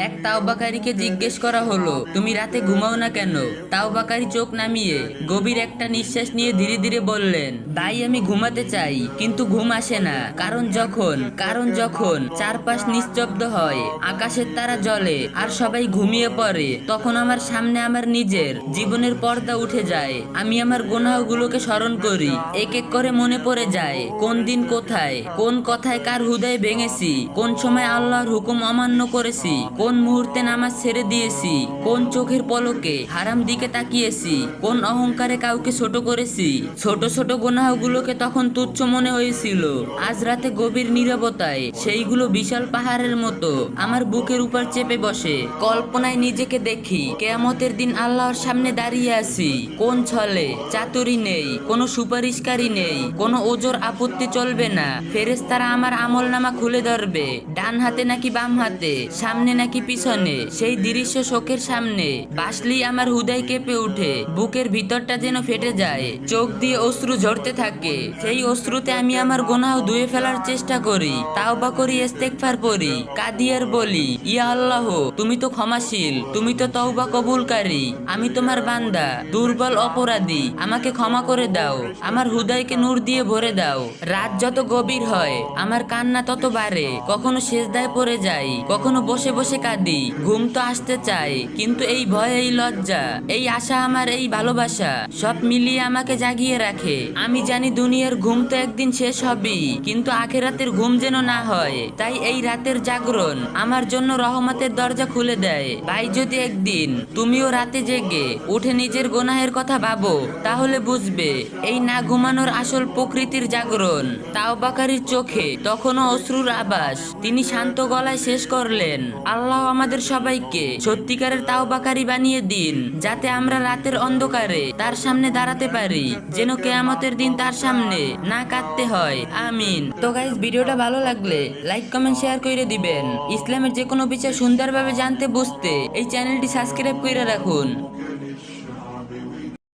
এক তাওবাকারীকে জিজ্ঞেস করা হলো, তুমি রাতে ঘুমাও না কেন? তাওবাকারী চোখ নামিয়ে গভীর একটা নিঃশ্বাস নিয়ে ধীরে ধীরে বললেন, ভাই আমি ঘুমাতে চাই কিন্তু ঘুম আসে না। কারণ যখন চারপাশ নিস্তব্ধ হয়, আকাশের তারা জ্বলে আর সবাই ঘুমিয়ে পড়ে, তখন আমার সামনে আমার নিজের জীবনের পর্দা উঠে যায়। আমি আমার গুনাহগুলোকে স্মরণ করি, এক এক করে মনে পড়ে যায় কোন দিন কোথায়, কোন কথায় কার হৃদয় ভেঙেছি, কোন সময় আল্লাহর হুকুম অমান্য করেছি, কোন মুহূর্তে নামাজ ছেড়ে দিয়েছি, কোন চোখের পলকে হারাম দিকে তাকিয়েছি, কোন অহংকারে কাউকে ছোট করেছি। ছোট ছোট গুনাহগুলোকে তখন তুচ্ছ মনে হয়েছিল। আজ রাতে গভীর নীরবতায় সেইগুলো বিশাল পাহাড়ের মতো আমার বুকের উপর চেপে বসে। কল্পনায় নিজেকে দেখি কিয়ামতের দিন আল্লাহর সামনে দাঁড়িয়ে আছি। কোন ছলে চাতুরি নেই, কোনো সুপারিশকারী নেই, কোনো ওজোর আপত্তি চলবে না। ফেরেশতারা আমার আমলনামা খুলে ধরবে, ডান হাতে নাকি বাম হাতে, সামনে নাকি পিছনে। সেই দৃশ্য চোখের সামনে বাসলেই আমার হৃদয় কেঁপে উঠে, বুকের ভিতরটা যেন ফেটে যায়, চোখ দিয়ে অশ্রু ঝরতে থাকে। সেই অশ্রুতে আমি আমার গুনাহ ধুয়ে ফেলার চেষ্টা করি, তাওবা করি, ইস্তেগফার পড়ি, কাঁদি আর বলি, ইয়া আল্লাহ তুমি তো ক্ষমাশীল, তুমি তো তওবা কবুলকারী। আমি তোমার বান্দা, দুর্বল অপরাধী, আমাকে ক্ষমা করে দাও, আমার হৃদয়কে নূর দিয়ে ভরে দাও। রাত যত গভীর হয় আমার কান্না তত বাড়ে, কখনো সেজদায় পড়ে যাই, কখনো বসে বসে কাঁদি। ঘুম তো আসতে চায়, কিন্তু এই ভয়, এই লজ্জা, এই আশা, আমার এই ভালোবাসা সব মিলিয়ে আমাকে জাগিয়ে রাখে। আমি জানি দুনিয়ার ঘুম তো একদিন শেষ হবেই, কিন্তু আখিরাতের ঘুম যেন না হয়। তাই এই রাতের জাগরণ আমার জন্য রহমতের দরজা খুলে দেয়। ভাই যদি একদিন তুমিও রাতে জেগে উঠে নিজের গুনাহের কথা ভাবো, তাহলে বুঝবে এই না ঘুমানোর আসল প্রকৃতির জাগরণ। তাওবাকারীর চোখে তখনও অশ্রুর আভাস। তিনি শান্ত গলায় শেষ করলেন, আল্লাহ আমাদের সবাইকে সত্যিকারের তাওবাকারী বানিয়ে দিন, যাতে আমরা রাতের অন্ধকারে তার সামনে দাঁড়াতে পারি, যেন কিয়ামতের দিন তার সামনে না কাঁদতে হয়। আমিন। তো গাইস, ভিডিওটা ভালো লাগলে লাইক কমেন্ট শেয়ার করে দিবেন। ইসলামের যে কোনো বিষয় সুন্দরভাবে জানতে বুঝতে এই চ্যানেলটি সাবস্ক্রাইব করে রাখুন।